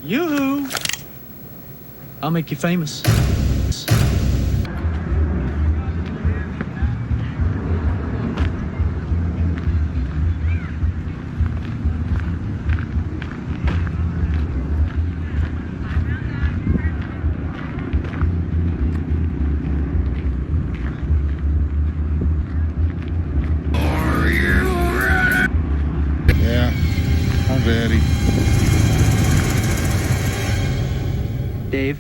Yoo-hoo! I'll make you famous. Yeah, I'm ready. Dave?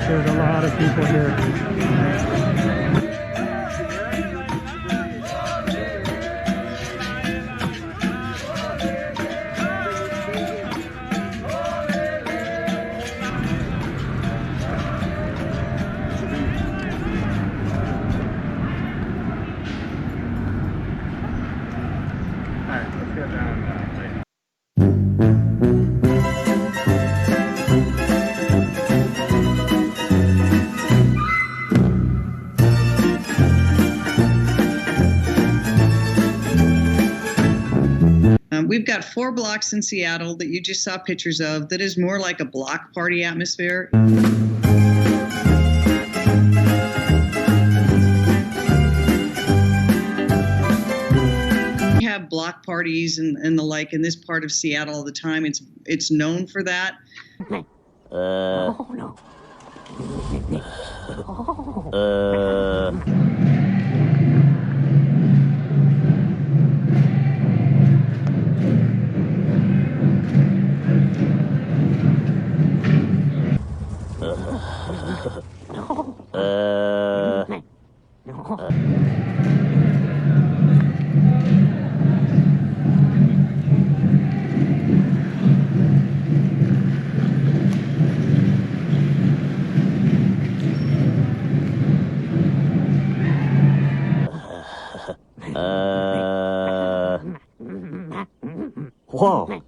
There's a lot of people here. We've got 4 blocks in Seattle that you just saw pictures of that is more like a block party atmosphere. We have block parties and the like in this part of Seattle all the time. It's known for that. Oh, no. Whoa.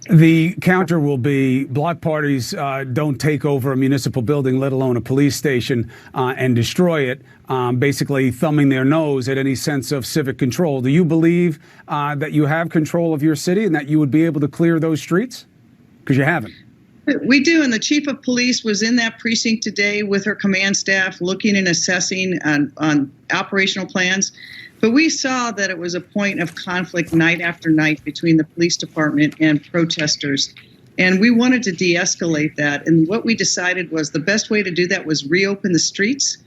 The counter will be block parties don't take over a municipal building, let alone a police station, and destroy it, basically thumbing their nose at any sense of civic control. Do you believe that you have control of your city and that you would be able to clear those streets? Because you haven't. We do, and the chief of police was in that precinct today with her command staff looking and assessing on operational plans. But we saw that it was a point of conflict night after night between the police department and protesters. And we wanted to de-escalate that. And what we decided was the best way to do that was reopen the streets.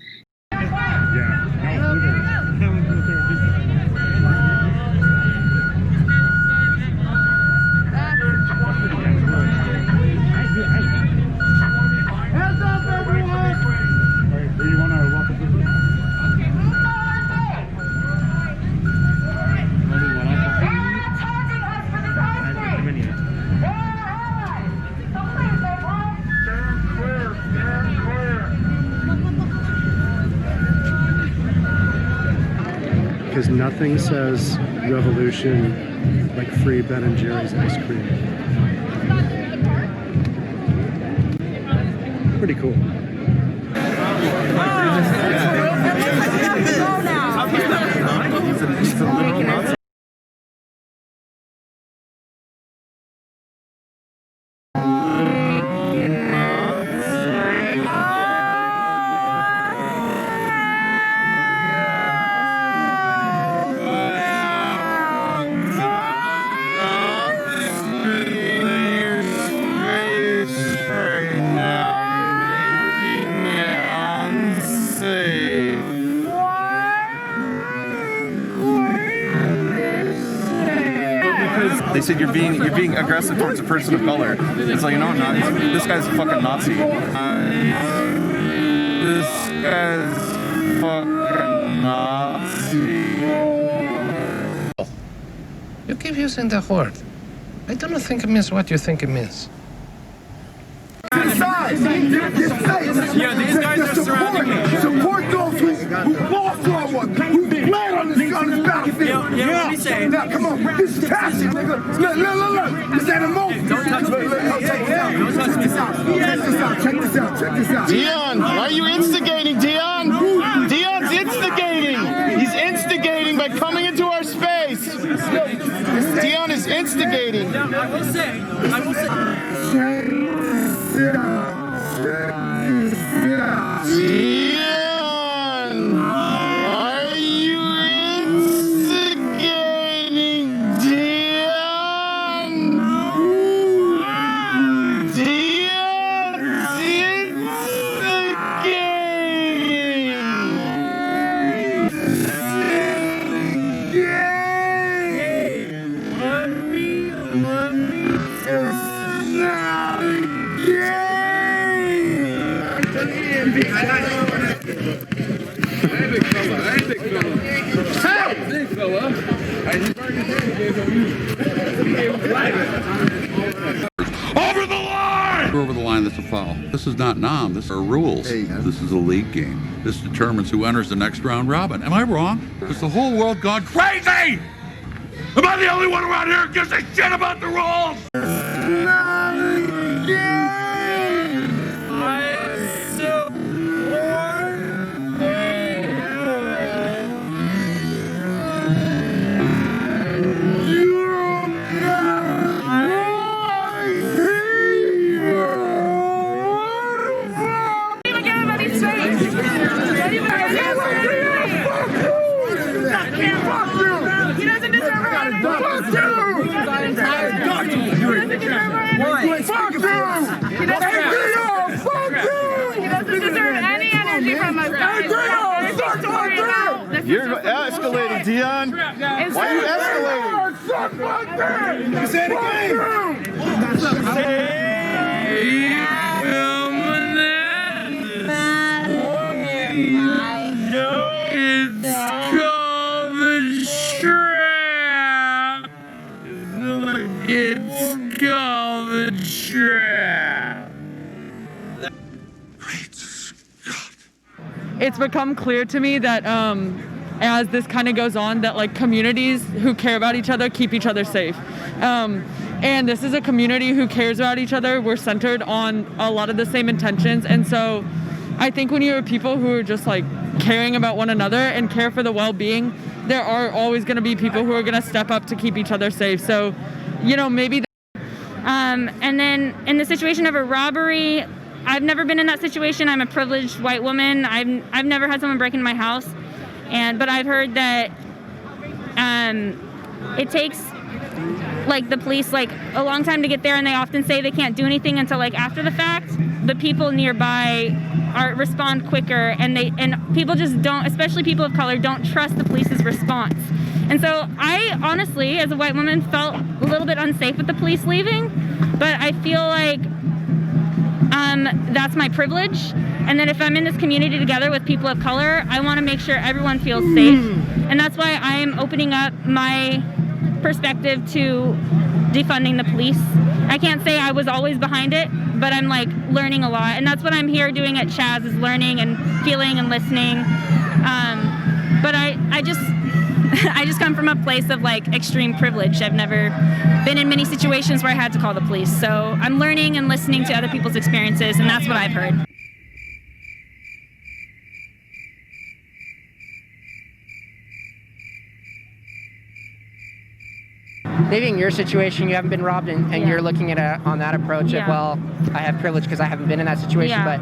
Because nothing says revolution like free Ben & Jerry's ice cream. Pretty cool. They said you're being aggressive towards a person of color. It's like, no, I'm not. This guy's a fucking Nazi. This guy's fucking Nazi. You keep using the word. I do not think it means what you think it means. Yeah, these guys are surrounding me. Support those who fought forward, who bled on this battlefield. Yeah, what we say. Now, come on, this is passion, nigga. Look. Is that a moment? Don't touch me. Don't touch me. Check this out. Dion, why are you instigating, Dion? Dion's instigating. He's instigating by coming into our space. Dion is instigating. I will say. Dion, are you instigating, Dion? Dion's instigating. Over the line, that's a foul. This is not NOM. This are rules. This is a league game. This determines who enters the next round robin. Am I wrong? Has the whole world gone crazy? Am I the only one around here who gives a shit about the rules? You're escalating, Dion. Why are you escalating? You say it again. It's called the trap. It's become clear to me that as this kind of goes on, that like communities who care about each other keep each other safe. And this is a community who cares about each other. We're centered on a lot of the same intentions. And so I think when you have people who are just like caring about one another and care for the well-being, there are always going to be people who are going to step up to keep each other safe. So, you know, maybe And then in the situation of a robbery, I've never been in that situation. I'm a privileged white woman. I've never had someone break into my house, but I've heard that it takes like the police like a long time to get there, and they often say they can't do anything until like after the fact. The people nearby respond quicker, and people just don't, especially people of color, don't trust the police's response. And so I honestly, as a white woman, felt a little bit unsafe with the police leaving, but I feel like that's my privilege. And then if I'm in this community together with people of color, I want to make sure everyone feels safe. And that's why I am opening up my perspective to defunding the police. I can't say I was always behind it, but I'm like learning a lot. And that's what I'm here doing at CHAZ, is learning and feeling and listening. But I just come from a place of like extreme privilege. I've never been in many situations where I had to call the police. So I'm learning and listening to other people's experiences, and that's what I've heard. Maybe in your situation, you haven't been robbed, and you're looking at it on that approach of, well, I have privilege because I haven't been in that situation, but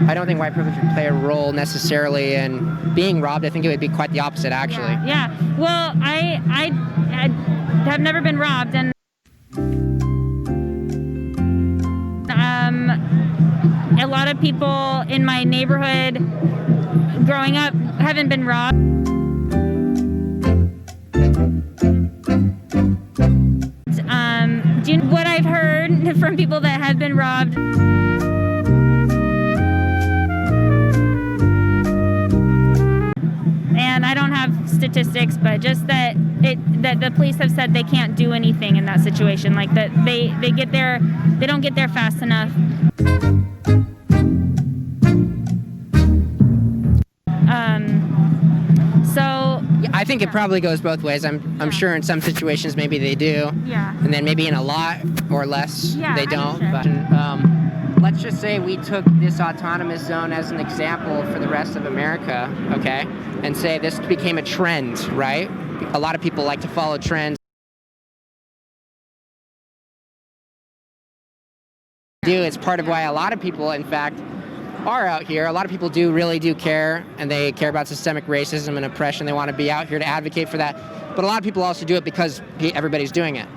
I don't think white privilege would play a role necessarily in being robbed. I think it would be quite the opposite, actually. Yeah. Well, I have never been robbed, and a lot of people in my neighborhood growing up haven't been robbed. Do you know what I've heard from people that have been robbed? And I don't have statistics, but just that the police have said they can't do anything in that situation. Like that they get there, they don't get there fast enough. So I think it probably goes both ways. I'm sure in some situations maybe they do, and then maybe in a lot or less they don't. Sure. But let's just say we took this autonomous zone as an example for the rest of America, okay, and say this became a trend, right? A lot of people like to follow trends. It's part of why a lot of people, in fact, are out here. A lot of people really do care, and they care about systemic racism and oppression. They want to be out here to advocate for that. But a lot of people also do it because everybody's doing it.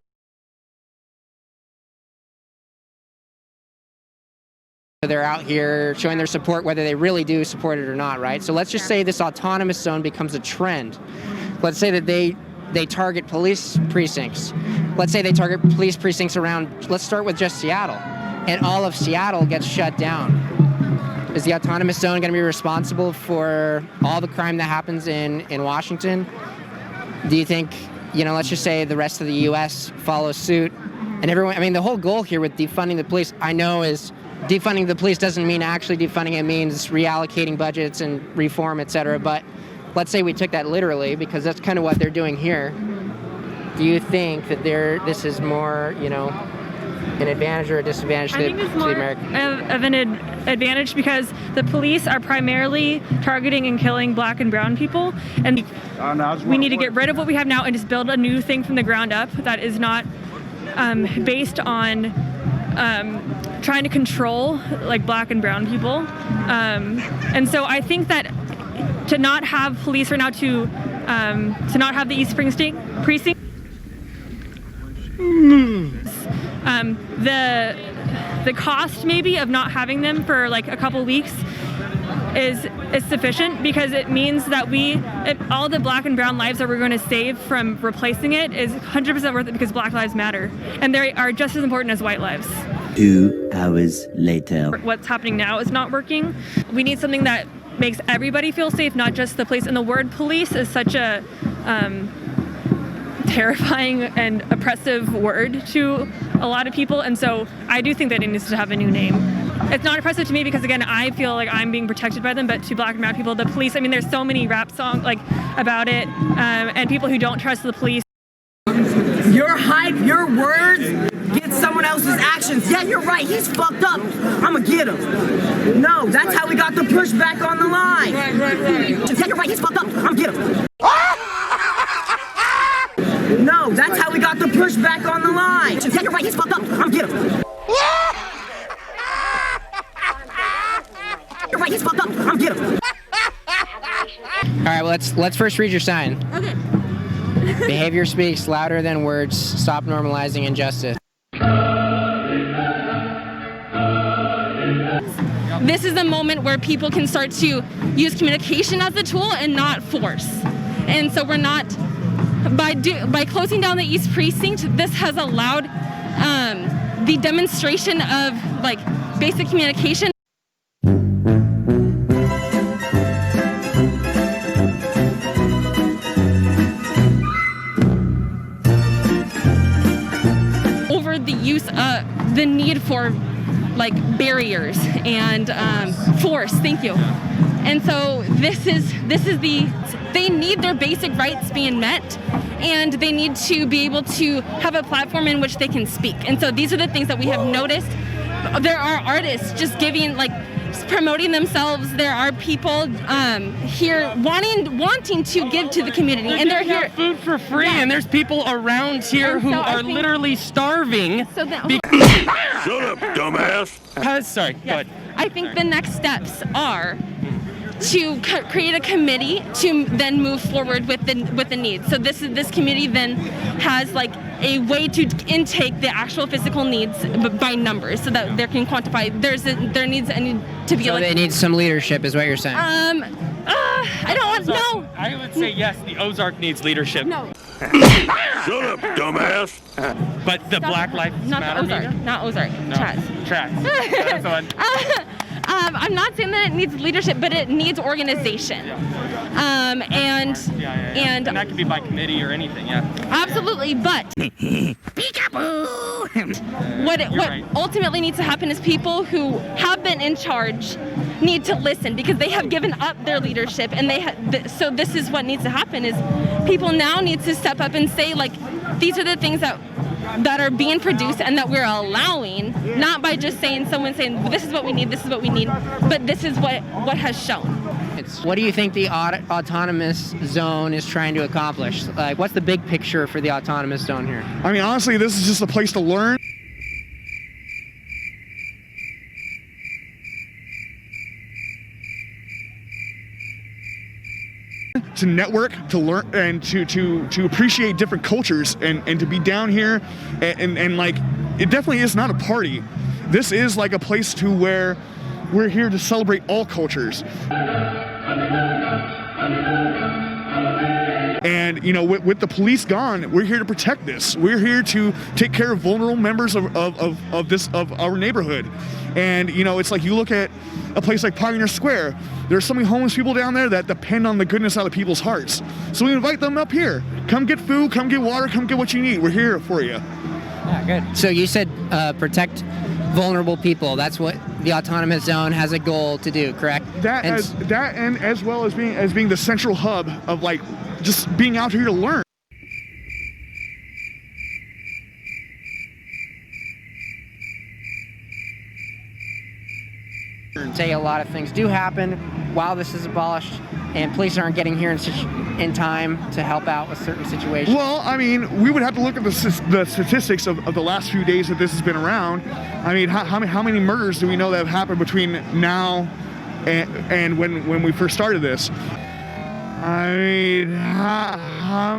They're out here showing their support, whether they really do support it or not, right? So let's just say this autonomous zone becomes a trend. Let's say that they target police precincts. Let's say they target police precincts around, let's start with just Seattle, and all of Seattle gets shut down. Is the autonomous zone going to be responsible for all the crime that happens in Washington? Do you think, let's just say the rest of the U.S. follows suit, and everyone, I mean, the whole goal here with defunding the police, I know, is defunding the police doesn't mean actually defunding. It means reallocating budgets and reform, etc. But let's say we took that literally, because that's kind of what they're doing here. Do you think that this is more, an advantage or a disadvantage to the American? I think it's more of an advantage because the police are primarily targeting and killing black and brown people, and we need to get rid of what we have now and just build a new thing from the ground up that is not based on trying to control like black and brown people. And so I think that to not have police right now, to not have the East Precinct, the cost maybe of not having them for like a couple weeks is sufficient, because it means that all the black and brown lives that we're going to save from replacing it is 100% worth it, because black lives matter and they are just as important as white lives. 2 hours later. What's happening now is not working. We need something that makes everybody feel safe, not just the police. And the word police is such a terrifying and oppressive word to a lot of people, and so I do think that it needs to have a new name. It's not oppressive to me because, again, I feel like I'm being protected by them, but to black and brown people, the police, I mean, there's so many rap songs like about it, and people who don't trust the police. Your hype, your words get someone else's actions. Yeah, you're right, he's fucked up. I'ma get him. No, that's how we got the pushback on the line. Right. Yeah, you're right, he's fucked up. I'ma get him. No, that's how we got the pushback on the line. Yeah, you're right, he's fucked up. I'm get him. All right, well, let's first read your sign. Okay. Behavior speaks louder than words. Stop normalizing injustice. This is the moment where people can start to use communication as a tool and not force. And so we're not, by closing down the East Precinct, this has allowed the demonstration of like basic communication. Over the use of the need for like barriers and force. Thank you. And so this is they need their basic rights being met, and they need to be able to have a platform in which they can speak. And so these are the things that we have noticed. There are artists just giving, like, promoting themselves. There are people here wanting to give to the community, and they're here food for free. Yeah. And there's people around here who are literally starving. So that, shut up, dumbass. Sorry. Go ahead. I think the next steps are to create a committee to then move forward with the needs. So this committee then has like a way to intake the actual physical needs by numbers, so that they can quantify. There needs to be so like. They need some leadership, is what you're saying. I don't want no. I would say yes. The Ozark needs leadership. No. Shut up, dumbass. But the Black Lives Matter. Not Ozark. No. CHAZ. CHAZ. That's the one. I'm not saying that it needs leadership, but it needs organization. Yeah. And that could be by committee or anything. Yeah. Absolutely, but what ultimately needs to happen is people who have been in charge need to listen, because they have given up their leadership, and so this is what needs to happen is people now need to step up and say, like, these are the things that are being produced and that we're allowing, not by just someone saying this is what we need, but this is what has shown. What do you think the autonomous zone is trying to accomplish? Like, what's the big picture for the autonomous zone here? I mean, honestly, this is just a place to learn. To network, to learn, and to appreciate different cultures, and to be down here, and like, it definitely is not a party. This is like a place to where we're here to celebrate all cultures. And you know, with the police gone, we're here to protect this. We're here to take care of vulnerable members of our neighborhood. And you know, it's like you look at a place like Pioneer Square. There's so many homeless people down there that depend on the goodness out of people's hearts. So we invite them up here. Come get food, come get water, come get what you need. We're here for you. Yeah, good. So you said protect vulnerable people. That's what the autonomous zone has a goal to do, correct? And as well as being the central hub of, like, just being out here to learn. Say a lot of things do happen while this is abolished, and police aren't getting here in time to help out with certain situations. Well, I mean, we would have to look at the statistics of the last few days that this has been around. I mean, how many murders do we know that have happened between now and when we first started this? I mean, how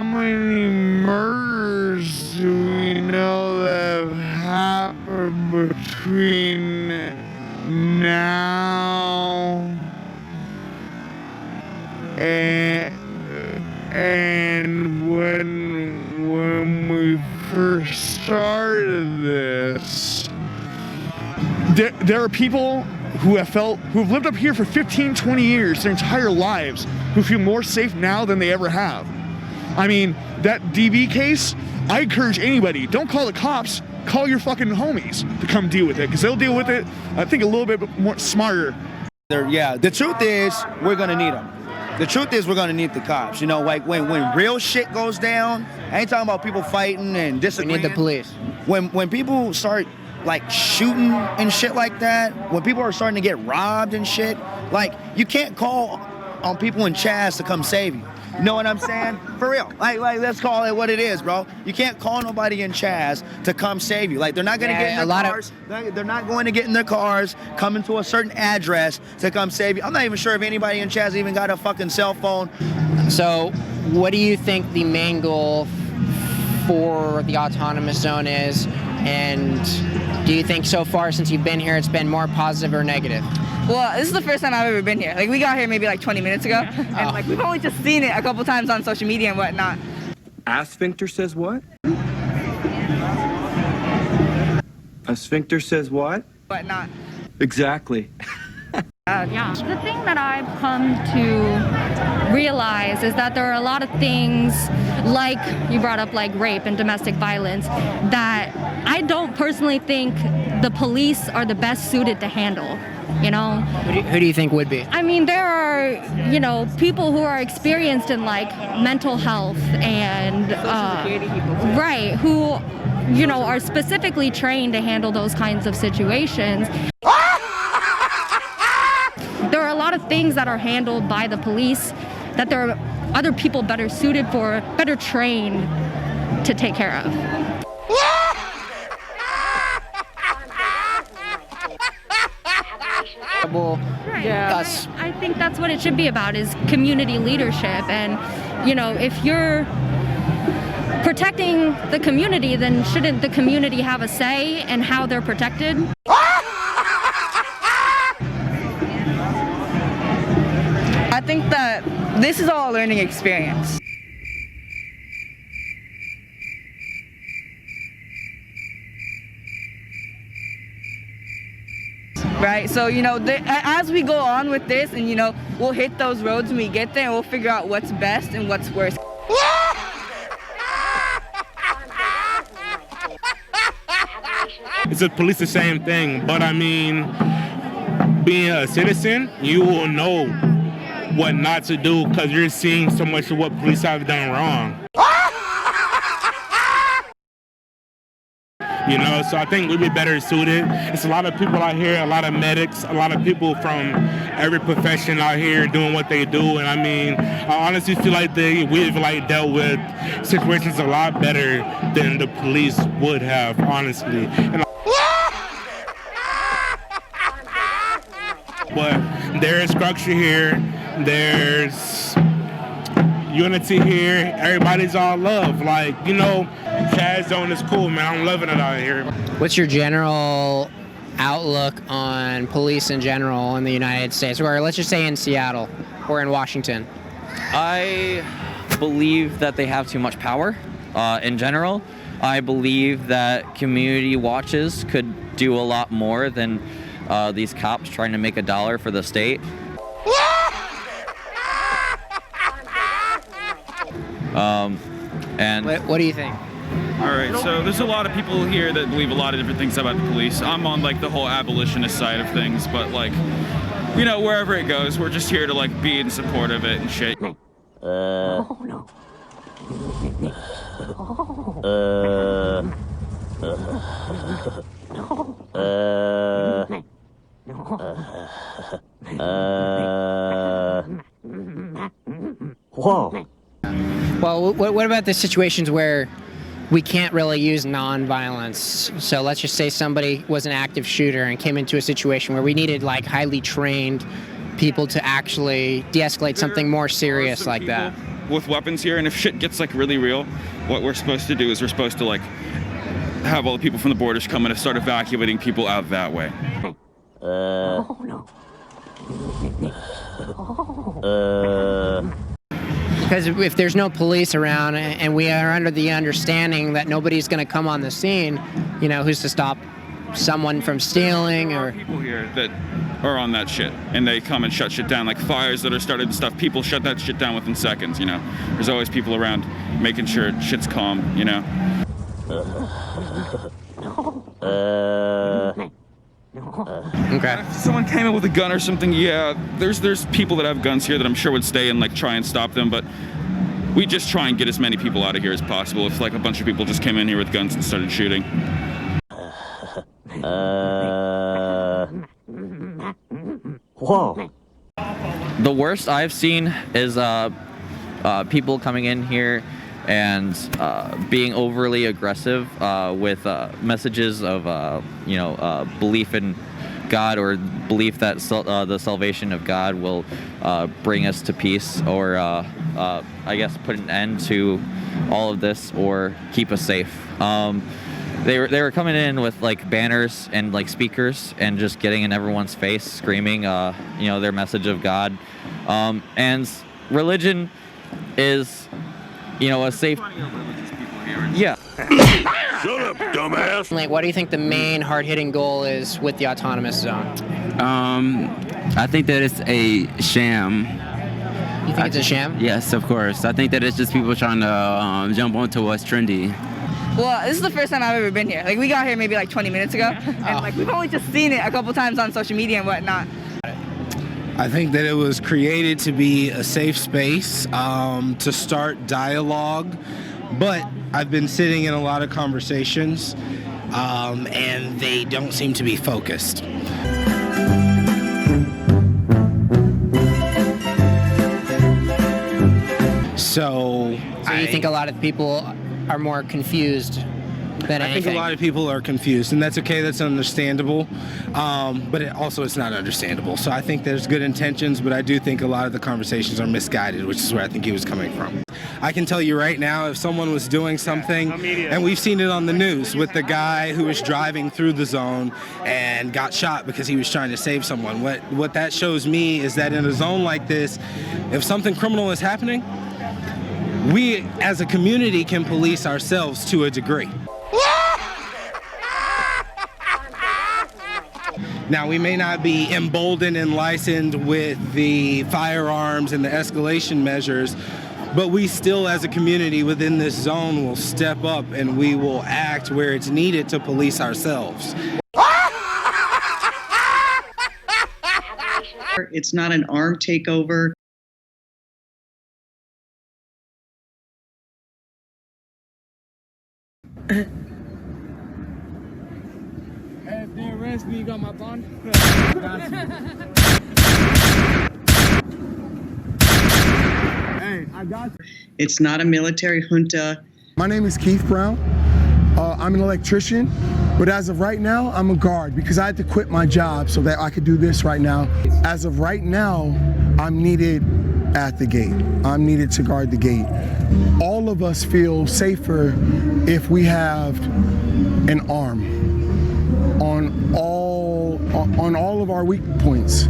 many murders do we know that have happened between now and when we first started this? There are people who've lived up here for 15, 20 years, their entire lives, who feel more safe now than they ever have. I mean, that DB case, I encourage anybody, don't call the cops, call your fucking homies to come deal with it, because they'll deal with it, I think, a little bit more smarter. Yeah, the truth is, we're gonna need them. The truth is, we're gonna need the cops. You know, like when real shit goes down, I ain't talking about people fighting and disagreeing. We need the police. When people start, like, shooting and shit like that, when people are starting to get robbed and shit, like, you can't call on people in CHAZ to come save you. You know what I'm saying? For real. Like, let's call it what it is, bro. You can't call nobody in CHAZ to come save you. Like, they're not going to get in their cars. They're not going to get in their cars, come into a certain address to come save you. I'm not even sure if anybody in CHAZ even got a fucking cell phone. So, what do you think the main goal for the autonomous zone is? And do you think so far since you've been here it's been more positive or negative? Well, this is the first time I've ever been here. Like, we got here maybe like 20 minutes ago, and like we've only just seen it a couple times on social media and whatnot. A sphincter says what? A sphincter says what? Whatnot. Exactly. Yeah. The thing that I've come to realize is that there are a lot of things, like you brought up, like rape and domestic violence, that I don't personally think the police are the best suited to handle. You know? Who do you think would be? I mean, there are, you know, people who are experienced in like mental health and right, who, you know, are specifically trained to handle those kinds of situations. There are a lot of things that are handled by the police that there are other people better suited for, better trained to take care of. Right. Yeah. I think that's what it should be about, is community leadership. And, you know, if you're protecting the community, then shouldn't the community have a say in how they're protected? I think that this is all a learning experience. Right, so, you know, as we go on with this, and, you know, we'll hit those roads when we get there, and we'll figure out what's best and what's worst. It's a police the same thing, but I mean, being a citizen, you will know what not to do because you're seeing so much of what police have done wrong. You know, so I think we'd be better suited. It's a lot of people out here, a lot of medics, a lot of people from every profession out here doing what they do. And I mean, I honestly feel like we've like dealt with situations a lot better than the police would have, honestly. And but there's structure here, there's unity here, everybody's all love. Like, you know, CHAZ zone is cool, man. I'm loving it out here. What's your general outlook on police in general in the United States, or let's just say in Seattle or in Washington? I believe that they have too much power in general. I believe that community watches could do a lot more than these cops trying to make a dollar for the state. And what do you think? All right, so there's a lot of people here that believe a lot of different things about the police. I'm on like the whole abolitionist side of things, but like, you know, wherever it goes, we're just here to like be in support of it and shit. Oh no. Whoa. Well, what about the situations where we can't really use non-violence? So let's just say somebody was an active shooter and came into a situation where we needed like highly trained people to actually de-escalate something more serious like that. With weapons here, and if shit gets like really real, what we're supposed to do is we're supposed to like have all the people from the borders come in and start evacuating people out that way. Oh no. Because if there's no police around and we are under the understanding that nobody's going to come on the scene, you know, who's to stop someone from stealing? Or people here that are on that shit, and they come and shut shit down, like fires that are started and stuff. People shut that shit down within seconds, you know. There's always people around making sure shit's calm, you know. Okay. If someone came in with a gun or something, yeah, there's people that have guns here that I'm sure would stay and like try and stop them, but we just try and get as many people out of here as possible. If like a bunch of people just came in here with guns and started shooting. Whoa. The worst I've seen is people coming in here and being overly aggressive with messages of belief in God or belief that the salvation of God will bring us to peace, or I guess put an end to all of this or keep us safe. They were coming in with like banners and like speakers and just getting in everyone's face, screaming their message of God. And religion is a safe. Yeah. Shut up, dumbass. Like, what do you think the main hard-hitting goal is with the autonomous zone? I think that it's a sham. You think it's a sham? Yes, of course. I think that it's just people trying to jump onto what's trendy. Well, this is the first time I've ever been here. Like, we got here maybe like 20 minutes ago, and like we've only just seen it a couple times on social media and whatnot. I think that it was created to be a safe space, to start dialogue, but I've been sitting in a lot of conversations, and they don't seem to be focused. So you think a lot of people are more confused than anything? I think a lot of people are confused, and that's okay, that's understandable, but it's not understandable. So I think there's good intentions, but I do think a lot of the conversations are misguided, which is where I think he was coming from. I can tell you right now, if someone was doing something, and we've seen it on the news with the guy who was driving through the zone and got shot because he was trying to save someone. What that shows me is that in a zone like this, if something criminal is happening, we as a community can police ourselves to a degree. Now, we may not be emboldened and licensed with the firearms and the escalation measures, but we still, as a community within this zone, will step up and we will act where it's needed to police ourselves. It's not an armed takeover. Hey, if they arrest me, you got my bond? Hey, I got you. It's not a military junta. My name is Keith Brown. I'm an electrician, but as of right now, I'm a guard because I had to quit my job so that I could do this right now. As of right now, I'm needed at the gate. I'm needed to guard the gate. All of us feel safer if we have an arm on all of our weak points.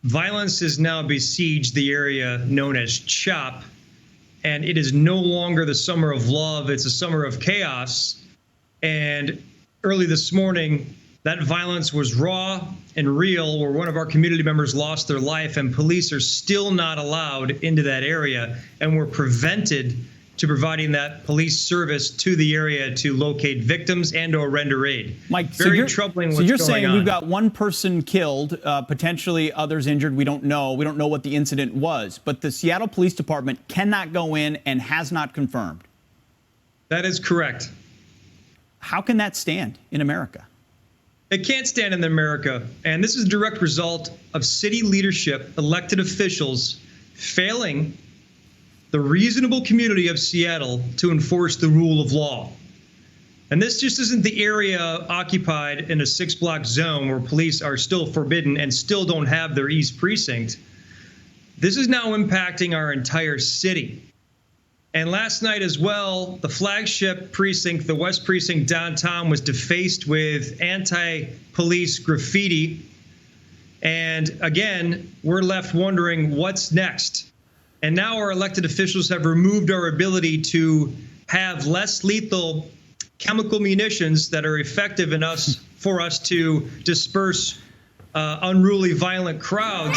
Violence has now besieged the area known as CHOP, and it is no longer the summer of love, it's a summer of chaos. And early this morning, that violence was raw and real, where one of our community members lost their life, and police are still not allowed into that area, and we're prevented to providing that police service to the area to locate victims and or render aid. Mike, very troubling what's so you're going saying on. we've got one person killed, potentially others injured. We don't know. We don't know what the incident was. But the Seattle Police Department cannot go in and has not confirmed. That is correct. How can that stand in America? It can't stand in America. And this is a direct result of city leadership, elected officials failing the reasonable community of Seattle to enforce the rule of law. And this just isn't the area occupied in a 6-block zone where police are still forbidden and still don't have their East Precinct. This is now impacting our entire city. And last night as well, the flagship precinct, the West Precinct downtown, was defaced with anti-police graffiti. And again, we're left wondering what's next. And now our elected officials have removed our ability to have less lethal chemical munitions that are effective for us to disperse unruly, violent crowds.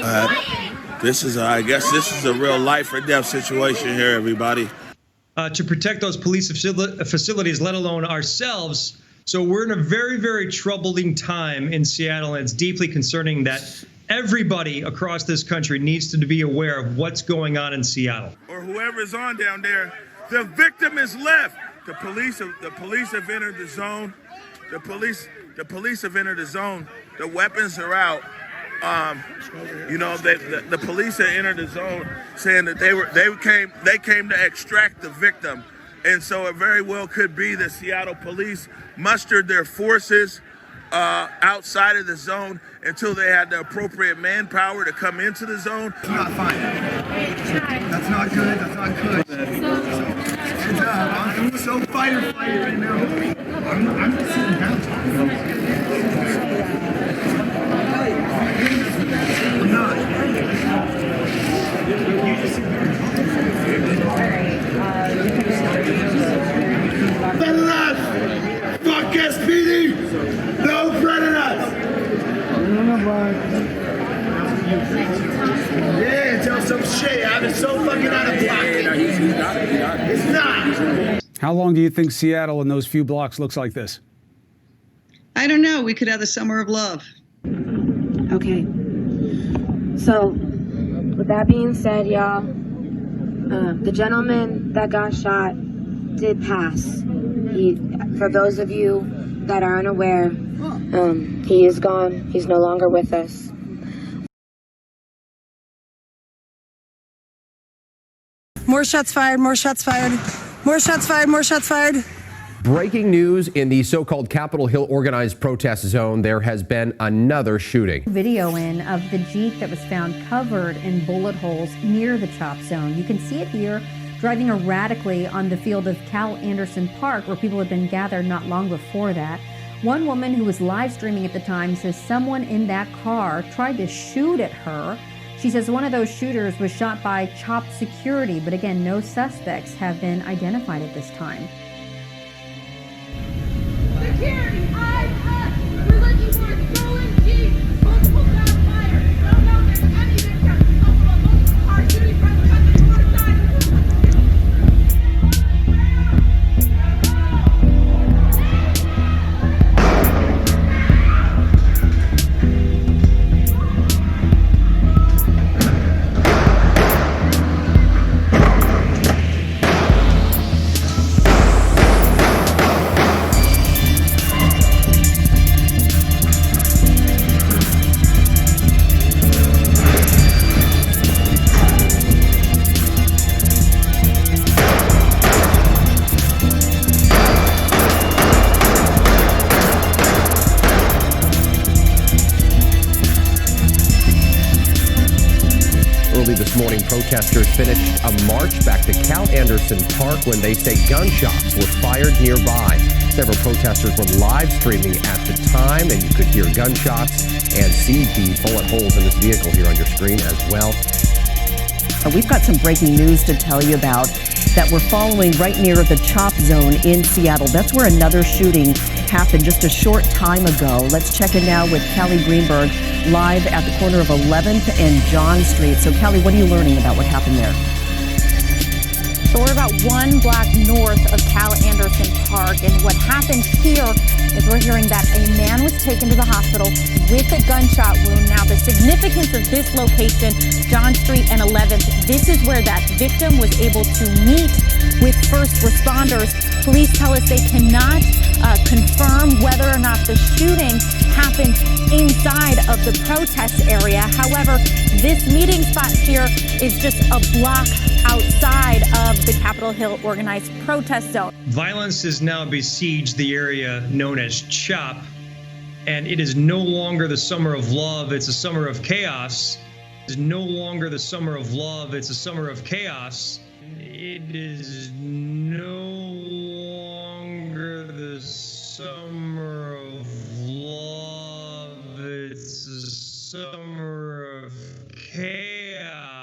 I guess this is a real life or death situation here, everybody. To protect those police facilities, let alone ourselves. So we're in a very, very troubling time in Seattle, and it's deeply concerning that everybody across this country needs to be aware of what's going on in Seattle. Or whoever's on down there, the victim is left. The police have entered the zone. The police have entered the zone. The weapons are out. The police had entered the zone, saying that they came to extract the victim, and so it very well could be the Seattle police mustered their forces outside of the zone until they had the appropriate manpower to come into the zone. That's not fine. That's not good. That's not good. I'm so fighter right now. I'm just sitting down. I'm not. You just sit there and talk. Better us! Fuck SPD! No predators! Yeah, tell some shit. I'm so fucking out of pocket. It's not. How long do you think Seattle in those few blocks looks like this? I don't know. We could have the summer of love. Okay. So, with that being said, y'all, the gentleman that got shot did pass. For those of you that are unaware, he is gone. He's no longer with us. More shots fired, more shots fired, more shots fired, more shots fired. Breaking news in the so-called Capitol Hill organized protest zone. There has been another shooting. Video in of the Jeep that was found covered in bullet holes near the CHOP zone. You can see it here driving erratically on the field of Cal Anderson Park, where people had been gathered not long before that. One woman who was live streaming at the time says someone in that car tried to shoot at her. She says one of those shooters was shot by CHOP security, but again, no suspects have been identified at this time. Security, eyes up! We're looking for a stolen Jeep! Multiple shots fired! Don't know if there's any victims! Couple of multiple cars shooting from the north side! This morning, protesters finished a march back to Cal Anderson Park when they say gunshots were fired nearby. Several protesters were live streaming at the time, and you could hear gunshots and see the bullet holes in this vehicle here on your screen as well. We've got some breaking news to tell you about that we're following right near the CHOP zone in Seattle. That's where another shooting happened just a short time ago. Let's check in now with Callie Greenberg, live at the corner of 11th and John Street. So, Callie, what are you learning about what happened there? So we're about 1 block north of Cal Anderson Park, and what happened here is we're hearing that a man was taken to the hospital with a gunshot wound. Now, the significance of this location, John Street and 11th, this is where that victim was able to meet with first responders. Police tell us they cannot confirm whether or not the shooting happened inside of the protest area. However, this meeting spot here is just a block outside of the Capitol Hill organized protest zone. Violence has now besieged the area known as CHOP, and it is no longer the summer of love, it's a summer of chaos. It is no longer the summer of love, it's a summer of chaos. It is no longer the summer of love, it's a summer of chaos.